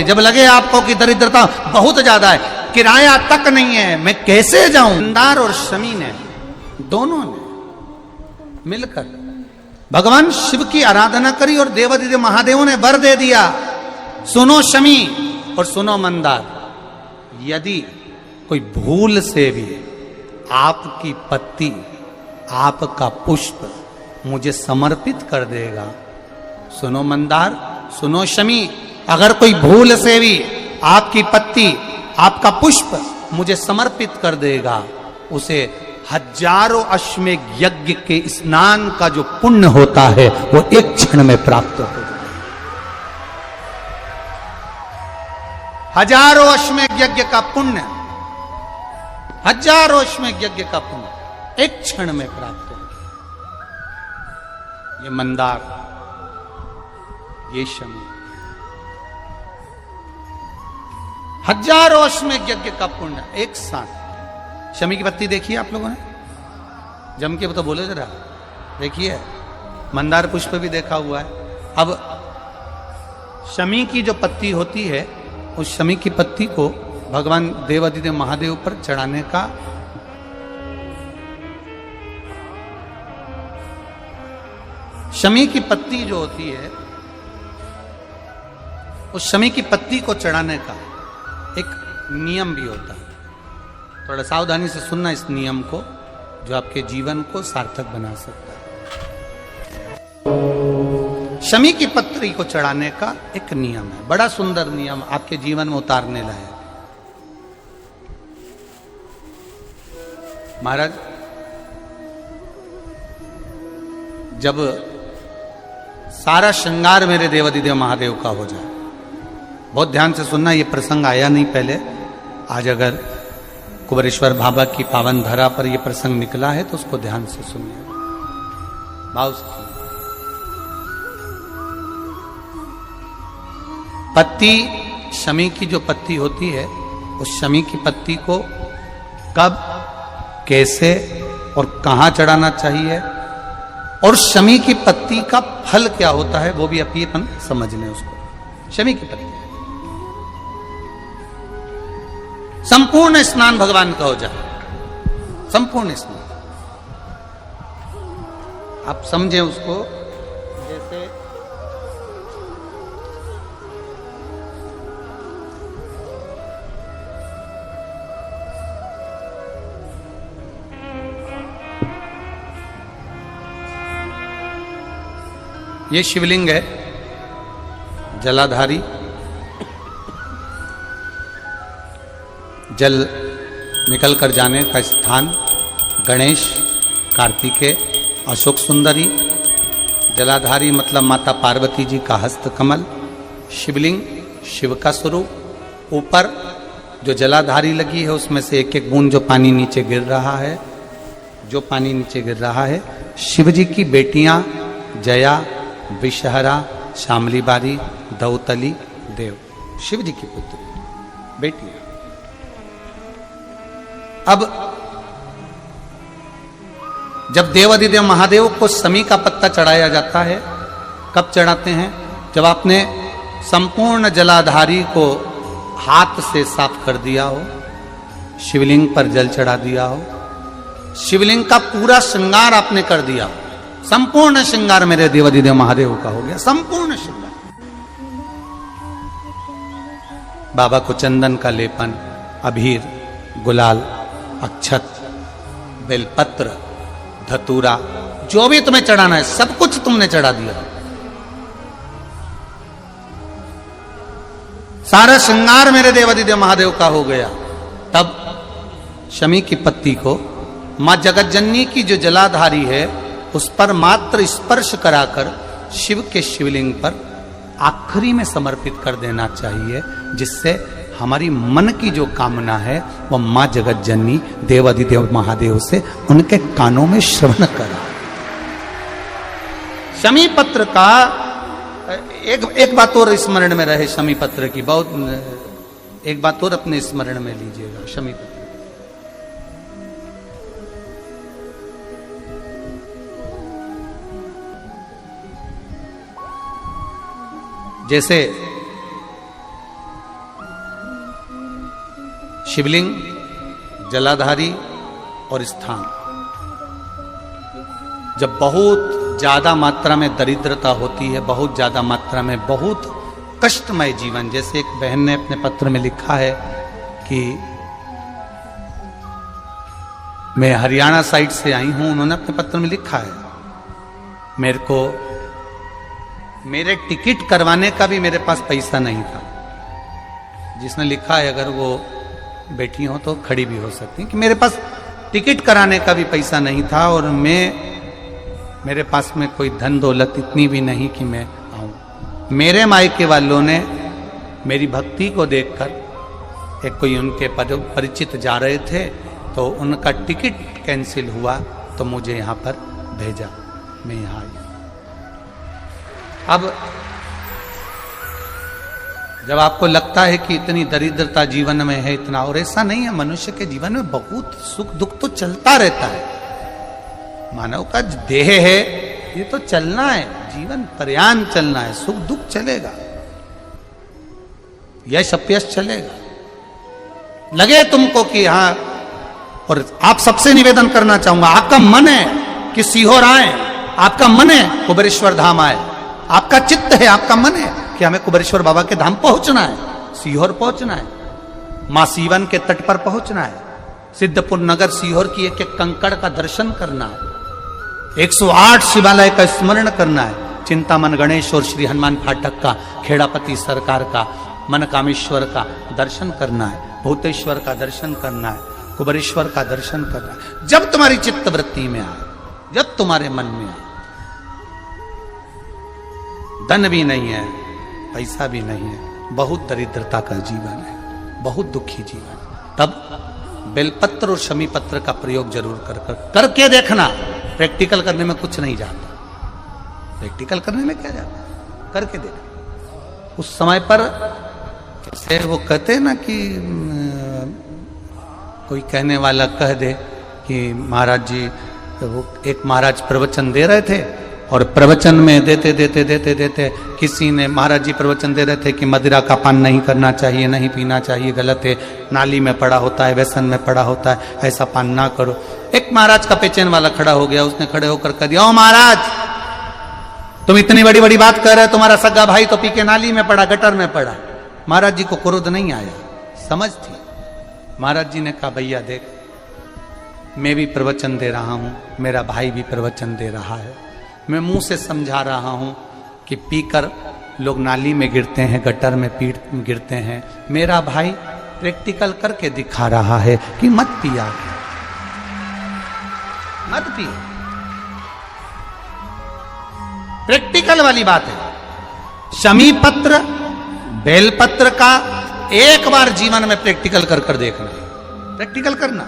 जब लगे आपको कि दरिद्रता बहुत ज्यादा है, किराया तक नहीं है, मैं कैसे जाऊं, मंदार और शमी ने दोनों ने मिलकर भगवान शिव की आराधना करी और देवादिदेव महादेव ने वर दे दिया। सुनो शमी और सुनो मंदार, यदि कोई भूल से भी आपकी पत्ती, आपका पुष्प मुझे समर्पित कर देगा, सुनो मंदार, सुनो शमी, अगर कोई भूल से भी आपकी पत्ती, आपका पुष्प मुझे समर्पित कर देगा, उसे हजारों अश्वमेध यज्ञ के स्नान का जो पुण्य होता है वो एक क्षण में प्राप्त हो जाए। हजारों अश्वमेध यज्ञ का पुण्य, हजारों अश्वमेध यज्ञ का पुण्य एक क्षण में प्राप्त हो। ये मंदार, ये शमी, हजारों अश्वमेध यज्ञ का पुण्य एक साथ। शमी की पत्ती देखिए आप लोगों ने, जम के तो बोले जरा, देखिए मंदार पुष्प भी देखा हुआ है। अब शमी की जो पत्ती होती है, उस शमी की पत्ती को भगवान देवादिदेव महादेव पर चढ़ाने का शमी की पत्ती जो होती है, उस शमी की पत्ती को चढ़ाने का एक नियम भी होता है। थोड़ा सावधानी से सुनना इस नियम को, जो आपके जीवन को सार्थक बना सकता है। शमी की पत्री को चढ़ाने का एक नियम है, बड़ा सुंदर नियम, आपके जीवन में उतारने लायक। महाराज, जब सारा श्रृंगार मेरे देवादिदेव महादेव का हो जाए, बहुत ध्यान से सुनना, ये प्रसंग आया नहीं पहले, आज अगर कुबेरेश्वर बाबा की पावन धरा पर यह प्रसंग निकला है तो उसको ध्यान से सुनिए, भाव से सुनिए। पत्ती, शमी की जो पत्ती होती है, उस शमी की पत्ती को कब, कैसे और कहां चढ़ाना चाहिए, और शमी की पत्ती का फल क्या होता है, वो भी अपन समझ लें उसको। शमी की पत्ती, संपूर्ण स्नान भगवान का हो जाए, संपूर्ण स्नान। आप समझें उसको, जैसे ये शिवलिंग है, जलाधारी, जल निकल कर जाने का स्थान, गणेश, कार्तिकेय, अशोक सुंदरी, जलाधारी मतलब माता पार्वती जी का हस्त कमल, शिवलिंग, शिव का स्वरूप, ऊपर जो जलाधारी लगी है उसमें से एक एक बूंद जो पानी नीचे गिर रहा है, जो पानी नीचे गिर रहा है, शिव जी की बेटियां जया, विषहरा, शामली बारी, दौतली, देव, शिव जी की पुत्री बेटियां। अब जब देवादिदेव महादेव को शमी का पत्ता चढ़ाया जाता है, कब चढ़ाते हैं, जब आपने संपूर्ण जलाधारी को हाथ से साफ कर दिया हो, शिवलिंग पर जल चढ़ा दिया हो, शिवलिंग का पूरा श्रृंगार आपने कर दिया हो, संपूर्ण श्रृंगार मेरे देवादिदेव महादेव का हो गया, संपूर्ण श्रृंगार। बाबा को चंदन का लेपन, अबीर, गुलाल, अक्षत, बेलपत्र, धतूरा, जो भी तुम्हें चढ़ाना है सब कुछ तुमने चढ़ा दिया, सारा श्रृंगार मेरे देवादिदेव महादेव का हो गया। तब शमी की पत्ती को मां जगतजननी की जो जलाधारी है उस पर मात्र स्पर्श कराकर शिव के शिवलिंग पर आखिरी में समर्पित कर देना चाहिए, जिससे हमारी मन की जो कामना है वह मां जगतजननी देवादिदेव महादेव से उनके कानों में श्रवण करा। शमी पत्र का एक बात और स्मरण में रहे, शमी पत्र की बहुत एक बात और अपने स्मरण में लीजिएगा। शमी पत्र जैसे शिवलिंग, जलाधारी और स्थान। जब बहुत ज्यादा मात्रा में दरिद्रता होती है, बहुत ज्यादा मात्रा में बहुत कष्टमय जीवन, जैसे एक बहन ने अपने पत्र में लिखा है कि मैं हरियाणा साइड से आई हूं, उन्होंने अपने पत्र में लिखा है मेरे को मेरे टिकट करवाने का भी मेरे पास पैसा नहीं था। जिसने लिखा है, अगर वो बैठी हो तो खड़ी भी हो सकती कि मेरे पास टिकट कराने का भी पैसा नहीं था और मेरे पास में कोई धन दौलत इतनी भी नहीं कि मैं आऊं। मेरे मायके वालों ने मेरी भक्ति को देखकर, एक कोई उनके परिचित जा रहे थे तो उनका टिकट कैंसिल हुआ तो मुझे यहाँ पर भेजा, मैं यहाँ आई। अब जब आपको लगता है कि इतनी दरिद्रता जीवन में है, इतना, और ऐसा नहीं है, मनुष्य के जीवन में बहुत सुख दुख तो चलता रहता है। मानव का देह है, ये तो चलना है, जीवन पर्यान चलना है, सुख दुख चलेगा, यश अपयश चलेगा। लगे तुमको कि हाँ, और आप सबसे निवेदन करना चाहूंगा, आपका मन है कि सीहोर आए, आपका मन है कुबेरेश्वर धाम आए, आपका चित्त है, आपका मन है कि हमें कुबेरेश्वर बाबा के धाम पहुंचना है, सीहोर पहुंचना है, मां सीवन के तट पर पहुंचना है, सिद्धपुर नगर सीहोर की एक एक कंकड़ का दर्शन करना है, 108 शिवालय का स्मरण करना है, चिंतामन गणेश और श्री हनुमान फाटक का, खेड़ापति सरकार का, मनकामेश्वर का दर्शन करना है, भूतेश्वर का दर्शन करना है, कुबेरेश्वर का दर्शन करना है। जब तुम्हारी चित्त वृत्ति में आए, जब तुम्हारे मन में आए, धन भी नहीं है, पैसा भी नहीं है, बहुत दरिद्रता का जीवन है, बहुत दुखी जीवन, तब बेलपत्र और शमी पत्र का प्रयोग जरूर करके देखना। प्रैक्टिकल करने में कुछ नहीं जाता, प्रैक्टिकल करने में क्या जाता, करके देखना। उस समय पर जैसे वो कहते हैं ना कि कोई कहने वाला कह दे कि महाराज जी, वो एक महाराज प्रवचन दे रहे थे और प्रवचन में देते देते देते देते किसी ने, महाराज जी प्रवचन दे रहे थे कि मदिरा का पान नहीं करना चाहिए, नहीं पीना चाहिए, गलत है, नाली में पड़ा होता है, व्यसन में पड़ा होता है, ऐसा पान ना करो। एक महाराज का पेचेन वाला खड़ा हो गया, उसने खड़े होकर कह दिया, ओ महाराज, तुम इतनी बड़ी बड़ी बात कर रहे हो, तुम्हारा सगा भाई तो पी के नाली में पड़ा, गटर में पड़ा। महाराज जी को क्रोध नहीं आया, समझ थी। महाराज जी ने कहा, भैया देख, मैं भी प्रवचन दे रहा हूं, मेरा भाई भी प्रवचन दे रहा है, मैं मुंह से समझा रहा हूं कि पीकर लोग नाली में गिरते हैं, गटर में गिरते हैं, मेरा भाई प्रैक्टिकल करके दिखा रहा है कि मत पिया, मत पियो। प्रैक्टिकल वाली बात है। शमी पत्र, बेलपत्र का एक बार जीवन में प्रैक्टिकल कर देखना, प्रैक्टिकल करना।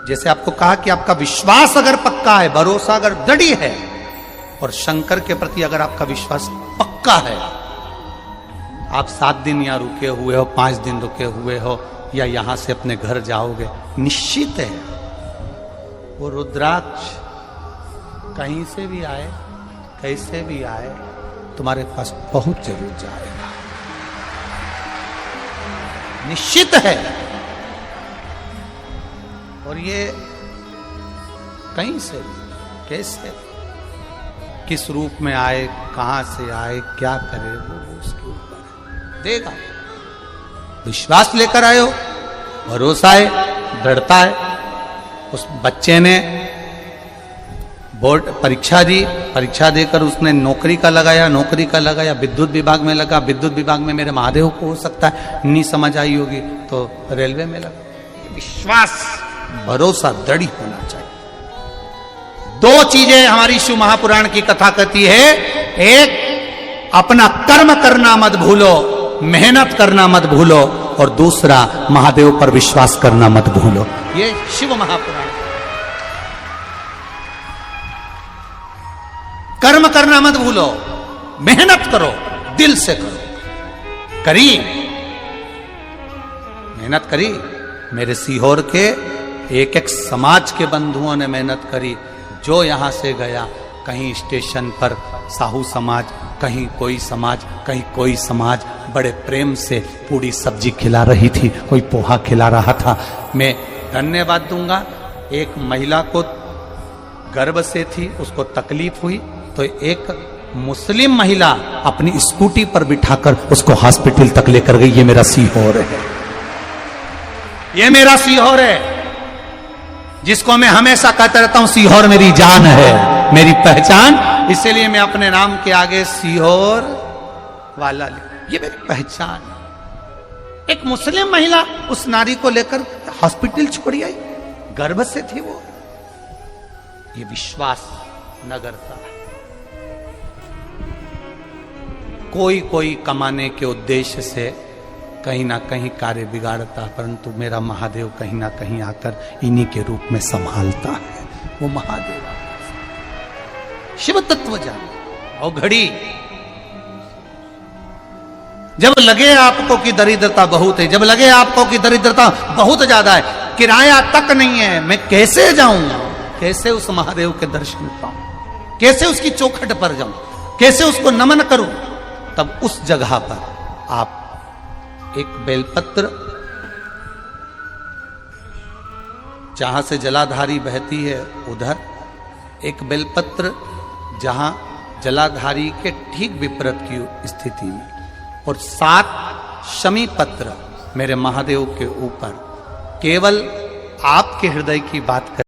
जैसे आपको कहा कि आपका विश्वास अगर पक्का है, भरोसा अगर दृढ़ है, और शंकर के प्रति अगर आपका विश्वास पक्का है, आप 7 दिन यहाँ रुके हुए हो, 5 दिन रुके हुए हो, या यहां से अपने घर जाओगे, निश्चित है वो रुद्राक्ष कहीं से भी आए, कैसे भी आए, तुम्हारे पास पहुंच जरूर जाएगा, निश्चित है। और ये कहीं से भी, कैसे, किस रूप में आए, कहां से आए, क्या करे, वो उसके ऊपर देगा। विश्वास लेकर आए हो, भरोसा है, दृढ़ता है। उस बच्चे ने बोर्ड परीक्षा दी, परीक्षा देकर उसने नौकरी का लगाया, विद्युत विभाग में लगा, विद्युत विभाग में मेरे महादेव को हो सकता है नहीं समझ आई होगी तो रेलवे में लगा। विश्वास, भरोसा दृढ़ होना चाहिए। 2 चीजें हमारी शिव महापुराण की कथा कहती है, एक अपना कर्म करना मत भूलो, मेहनत करना मत भूलो, और दूसरा महादेव पर विश्वास करना मत भूलो। ये शिव महापुराण। कर्म करना मत भूलो, मेहनत करो, दिल से करो। करी, मेहनत करी। मेरे सीहोर के एक एक समाज के बंधुओं ने मेहनत करी। जो यहां से गया, कहीं स्टेशन पर साहू समाज, कहीं कोई समाज, कहीं कोई समाज, बड़े प्रेम से पूरी सब्जी खिला रही थी, कोई पोहा खिला रहा था। मैं धन्यवाद दूंगा, एक महिला को गर्भ से थी, उसको तकलीफ हुई तो एक मुस्लिम महिला अपनी स्कूटी पर बिठाकर उसको हॉस्पिटल तक लेकर गई। ये मेरा सीहोर है, ये मेरा सीहोर है, जिसको मैं हमेशा कहता रहता हूं सीहोर मेरी जान है, मेरी पहचान। इसीलिए मैं अपने नाम के आगे सीहोर वाला, ये मेरी पहचान। एक मुस्लिम महिला उस नारी को लेकर हॉस्पिटल छोड़ी आई, गर्भ से थी वो। ये विश्वास नगर था। कोई कमाने के उद्देश्य से कहीं ना कहीं कार्य बिगाड़ता, परंतु मेरा महादेव कहीं ना कहीं आकर इन्हीं के रूप में संभालता है। वो महादेव शिव तत्व जान। और घड़ी जब लगे आपको कि दरिद्रता बहुत है, जब लगे आपको कि दरिद्रता बहुत ज्यादा है, किराया तक नहीं है, मैं कैसे जाऊं, कैसे उस महादेव के दर्शन पाऊं, कैसे उसकी चौखट पर जाऊं, कैसे उसको नमन करूं, तब उस जगह पर आप एक बेलपत्र, जहां से जलाधारी बहती है उधर एक बेलपत्र, जहां जलाधारी के ठीक विपरीत की स्थिति में, और 7 शमी पत्र मेरे महादेव के ऊपर, केवल आपके हृदय की बात कर